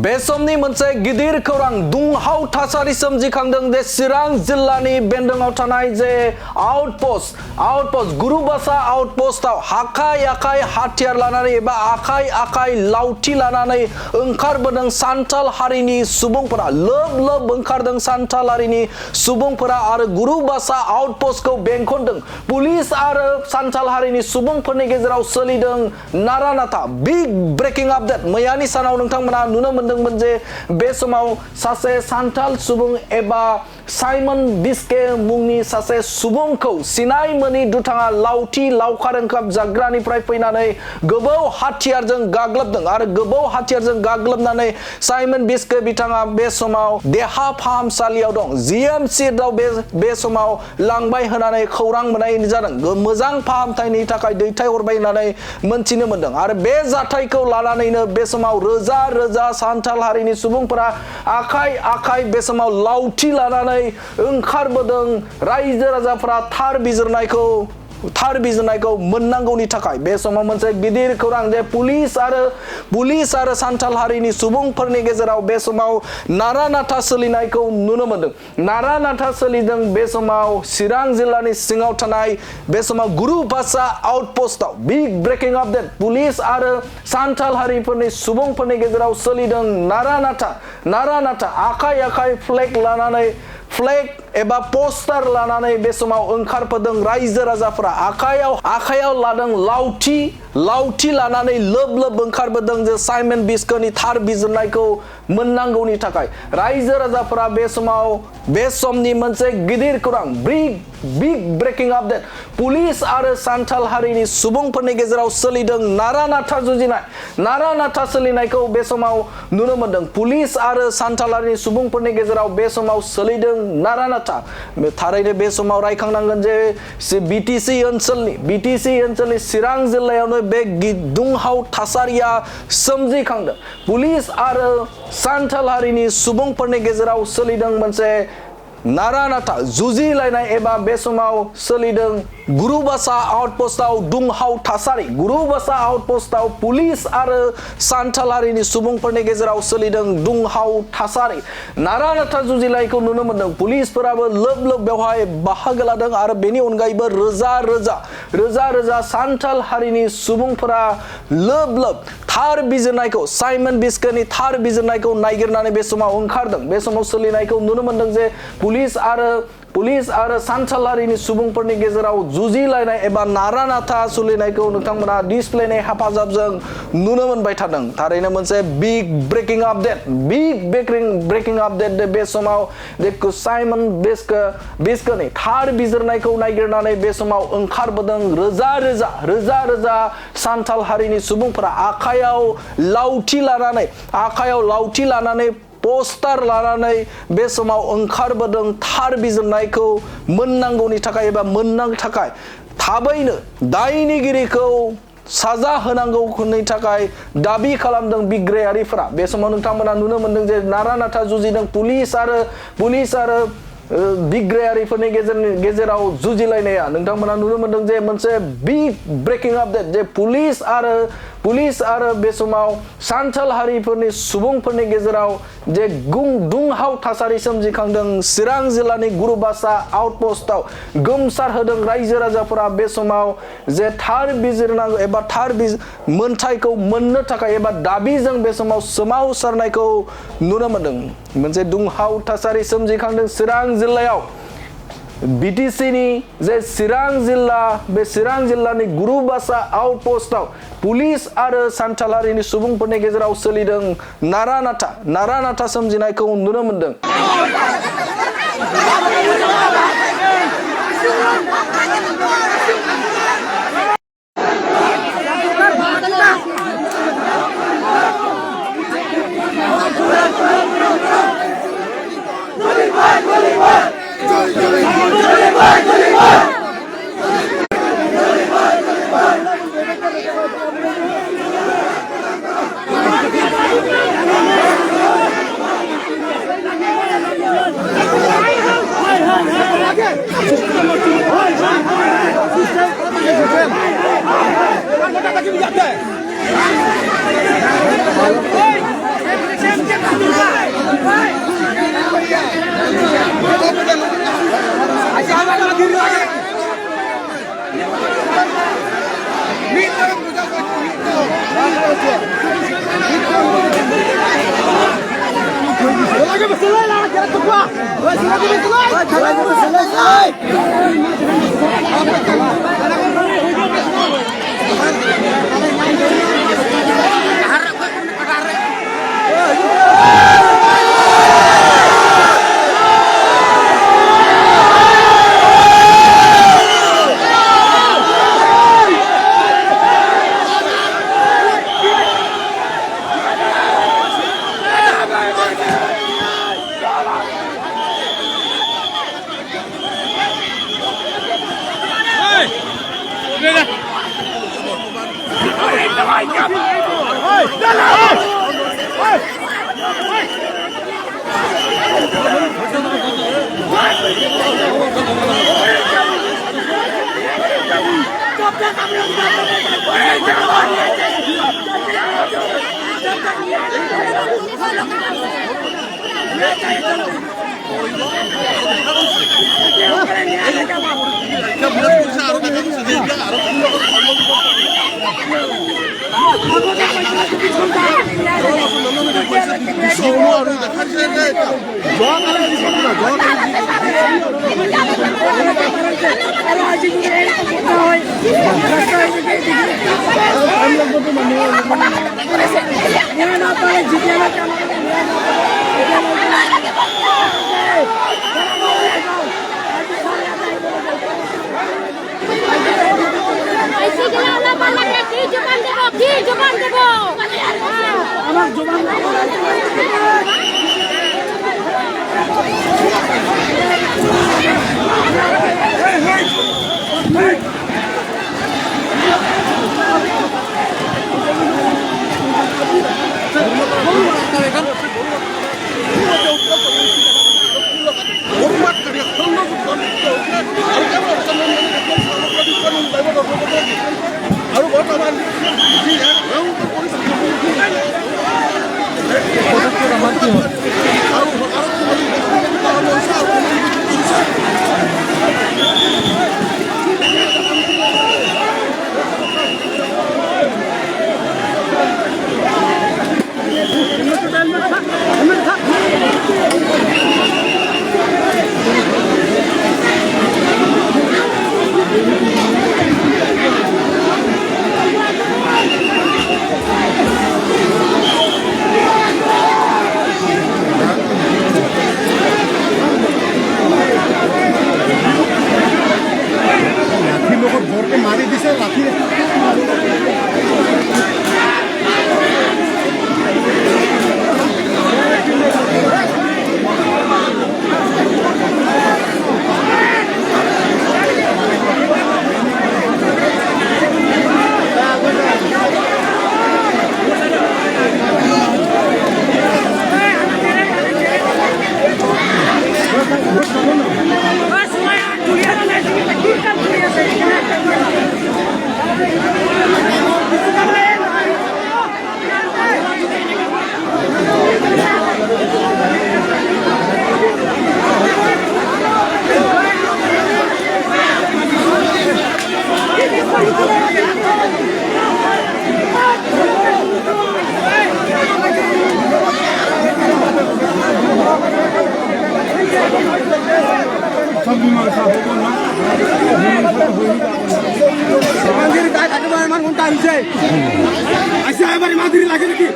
बेसमनि मोनसे गिदिर खौरां दुंहाव थासारि सोमजिखांदों जे चिरां जिल्लानि बेन्दोङाव थानाय जे आउटपोस्ट गुरुबासा आउटपोस्टआव आखाइ हाथियार लानानै एबा आखाइ लावथि लानानै ओंखारबोदों सान्थाल हारिनि सुबुंफोरा लोब ओंखारदों सान्थाल हारिनि सुबुंफोरा आरो गुरुबासा आउटपोस्टखौ बेंखनदों पुलिस आरो सान्थाल हारिनि सुबुंफोरनि गेजेराव सोलिदों नारा-नाथा बिग ब्रेकिं आपडेट मैयानि सानाव नोंथांमोना नुनो मोनदोंमोन जे बे समाव सासे सान्थाल सुबुं एबा साइमन बिस्के मुंनि सासे सुबुंखौ सिनाय मोनि दुथाङा लावथि लावखार ओंखाम जाग्रानिफ्राय फैनानै गोबौ हाथियारजों गाग्लोबदों आरो गोबौ हाथियारजों गाग्लोबनानै साइमन बिस्के बिथाङा बे समाव देहा फाहामसालियाव दं जीएमसी आव बे समाव लांबाय होनानै खौरां मोननाय जादों मोजां फाहामथायनि थाखाय दैथायहरबाय होननानै मोनथिनो मोनदों आरो बे जाथायखौ लानानैनो बे समाव रोजा सान्थाल हारिनि सुबुंफोरा आखाइ बे समाव लावथि लानानै ओंखारबोदों रायजो राजाफोरा थार बिजिरनायखौ मोननांगौनि थाखाय बे समाव मोनसे गिदिर खौरां जे पुलिस आरो सान्थाल हारिनि सुबुंफोरनि गेजेराव बे समाव नारा-नाथा सोलिनायखौ नुनो मोनदों नारा-नाथा सोलिदों बे समाव चिरां जिल्लानि सिङाव थानाय बे समाव गुरुबासा आउटपोस्टआव बिग ब्रेकिं आपडेट पुलिस आरो सान्थाल हारिफोरनि सुबुंफोरनि गेजेराव सोलिदों नारा-नाथा आखाइ फ्लेग एबा पोस्टार लानानै बे समाव ओंखारबोदों रायजो राजाफोरा आखायाव लादों लावथि लानानै लोब ओंखारबोदों जे साइमन बिस्केनि थार बिजिरनायखौ मोननांगौनि थाखाय रायजो राजाफोरा बे समनि मोनसे गिदिर खौरां बिग ब्रेकिं आपडेट पुलिस आरो सान्थाल हारिनि सुबुंफोरनि गेजेराव सोलिदों नारा-नाथा सोलिनायखौ बे समाव नुनो मोनदों पुलिस आरो सान्थाल हारिनि सुबुंफोरनि गेजेराव बे समाव सोलिदों नारा-नाथा थारैनो बे समाव रायखांनांगोन जे बिटिसि ओनसोलनि चिरां जिल्लायावनो बे दुंहाव थासारिया सोमजिखांदों पुलिस आरो सान्थाल हारिनि सुबुंफोरनि गेजेराव सोलिदों मोनसे नारा-नाथा जुजिलायनाय एबा बे समाव सोलिदों गुरुबासा आउटपोस्टआव दुंहाव थासारि गुरुबासा आउटपोस्टआव पुलिस आरो सान्थाल हारिनि सुबुंफोरनि गेजेराव सोलिदों दुंहाव थासारि नारा-नाथा जुजिलायखौ नुनो मोनदों पुलिसफोराबो लोब बेवहाय बाहागो लादों आरो बेनि अनगायैबो रोजा सान्थाल हारिनि सुबुंफोरा लोब थार बिजिरनायखौ साइमन बिस्केनि थार बिजिरनायखौ नागिरनानै बे समाव ओंखारदों बे समाव सोलिनायखौ नुनो मोनदों जे पुलिस आरो सान्थाल हारिनि सुबुंफोरनि गेजेराव जुजिलायनाय एबा नारा-नाथा सोलिनायखौ नोंथांमोना डिसप्लेनि हेफाजाबजों नुनो मोनबाय थादों थारैनो मोनसे बिग ब्रेकिं आपडेट बे समाव साइमन बिस्केनि थार बिजिरनायखौ नागिरनानै बे समाव ओंखारबोदों रोजा सान्थाल हारिनि सुबुंफोरा आखायाव लावथि लानानै पोस्टार लानानै बे समाव ओंखारबोदों थार बिजिरनायखौ मोननांगौनि थाखाय एबा मोननांगौ थाखाय थाबैनो दायनिगिरिखौ साजा होनांगौनि थाखाय दाबि खालामदों बिग्रायारिफोरा बे समाव नोंथांमोना नुनो मोनदों जे नारा-नाथा जुजिदों पुलिस आरो बिग्रायारिफोरनि गेजेराव जुजिलायनाया नोंथांमोना नुनो मोनदों जे मोनसे बिग ब्रेकिं आपडेट जे पुलिस आरो बे समाव सान्थाल हारिफोरनि सुबुंफोरनि गेजेराव जे दुंहाव थासारि सोमजिखांदों चिरां जिल्लानि गुरुबासा आउटपोस्टआव गोमसार होदों रायजो राजाफोरा बे समाव जे थार बिजिरनांगौ एबा थार मोनथायखौ मोननो थाखाय एबा दाबिजों बे समाव सोमावसारनायखौ नुनो मोनदों मोनसे दुंहाव थासारि सोमजिखांदों चिरां जिल्लायाव बिटिसिनि जे चिरां जिल्लानि गुरुबासा आउटपोस्टआव पुलिस आरो सान्थाल हारिनि सुबुंफोरनि गेजेराव सोलिदों नारा-नाथा सोमजिनायखौ नुनो मोनदों মাদিরি লাগে নাকি